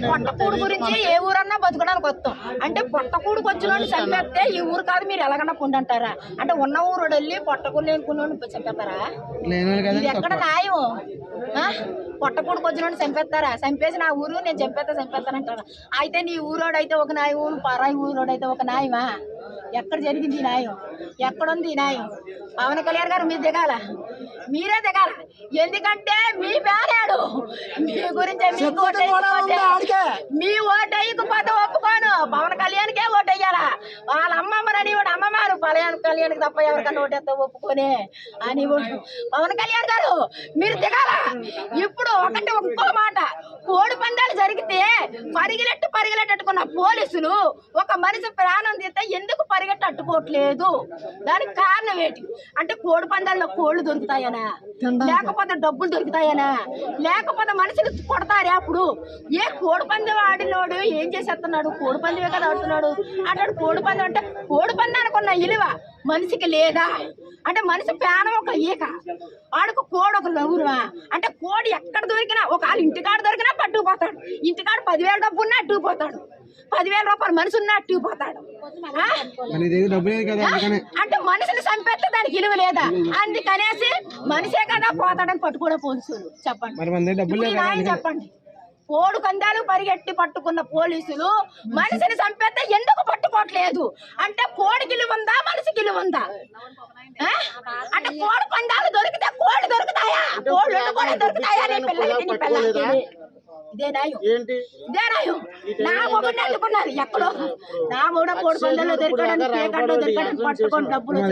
పొట్టకూడు గురించి ఏ ఊరన్నా బతకడానికి వస్తాం అంటే పొట్టకూడుకు వచ్చిన చంపేస్తే ఈ ఊరు కాదు మీరు ఎలాగన్నా పొందంటారా అంటే ఉన్న ఊరు వెళ్ళి పొట్టకూడు లేనుకున్న చంపేస్తారా ఇది ఎక్కడ న్యాయం పొట్టకూడుకు వచ్చిన చంపేస్తారా చంపేసి నా ఊరు నేను చంపేస్తానంటారా అయితే నీ ఊరోడు అయితే ఒక న్యాయం పరాయి ఊరోడు అయితే ఒక న్యాయమా ఎక్కడ జరిగింది న్యాయం ఎక్కడుంది న్యాయం పవన్ కళ్యాణ్ గారు మీరు దిగాల మీరే దిగాల ఎందుకంటే మీ పేరాడు మీ గురించి మీ ఓటు వేయకపోతే ఒప్పుకోను పవన్ కళ్యాణ్కే ఓటు వేయాలా వాళ్ళ అమ్మమ్మని వాడు అమ్మమారు పవన్ కళ్యాణ్కి తప్ప ఎవరికన్నా ఓటేస్తే ఒప్పుకోనే అని పవన్ కళ్యాణ్ గారు మీరు దిగాల ఇప్పుడు ఇంకో మాట కోడి పందాలు జరిగితే పరిగెలెట్టుకున్న పోలీసులు ఒక మనిషి ప్రాణం తీస్తే ఎందుకు పరిగెట్టట్టుకోవట్లేదు దానికి కారణం ఏంటి అంటే కోడి పందాల్లో కోళ్ళు దొరుకుతాయనా లేకపోతే డబ్బులు దొరుకుతాయనా లేకపోతే మనుషులు కొడతారే అప్పుడు ఏ కోడి పందెం ఆడినోడు ఏం చేసేస్తున్నాడు కోడి పందెమే కదా ఆడుతున్నాడు అంటాడు కోడి పందెం అంటే కోడి పందానికి ఉన్న విలువ మనిషికి లేదా అంటే మనిషి ప్రాణం ఒక ఈక ఆడుకు కోడి ఒక నవ్వురువా అంటే కోడి ఎక్కడ దొరికినా ఒకవేళ ఇంటికాడ దొరికినా పట్టుకుపోతాడు ఇంటికాడ 10,000 డబ్బు ఉన్నా అట్టుకుపోతాడు 10,000 రూపాయలు మనిషి ఉన్నా అట్టుకుపోతాడు అంటే మనుషులు చంపేస్తే దానికి విలువ లేదా అందుకనేసి మనిషే కదా పోతాడని పట్టుకోవడం పోలీసులు చెప్పండి చెప్పండి కోడి పందాలు పరిగెట్టి పట్టుకున్న పోలీసులు మనిషిని చంపేస్తే ఎందుకు పట్టుకోవట్లేదు అంటే కోడికి విలువ ఉందా మనిషికి విలువ ఉందా అంటే కోడి పందాలు దొరికితే కోడి దొరుకుతాయా కోళ్ళు దొరుకుతాయా ఇదే న్యాయం ఇదే న్యాయం నా మొగుడిని అందుకున్నారు ఎక్కడో నా మొగుడ కోడి పందాల్లో దొరికాడని పట్టుకొని డబ్బులు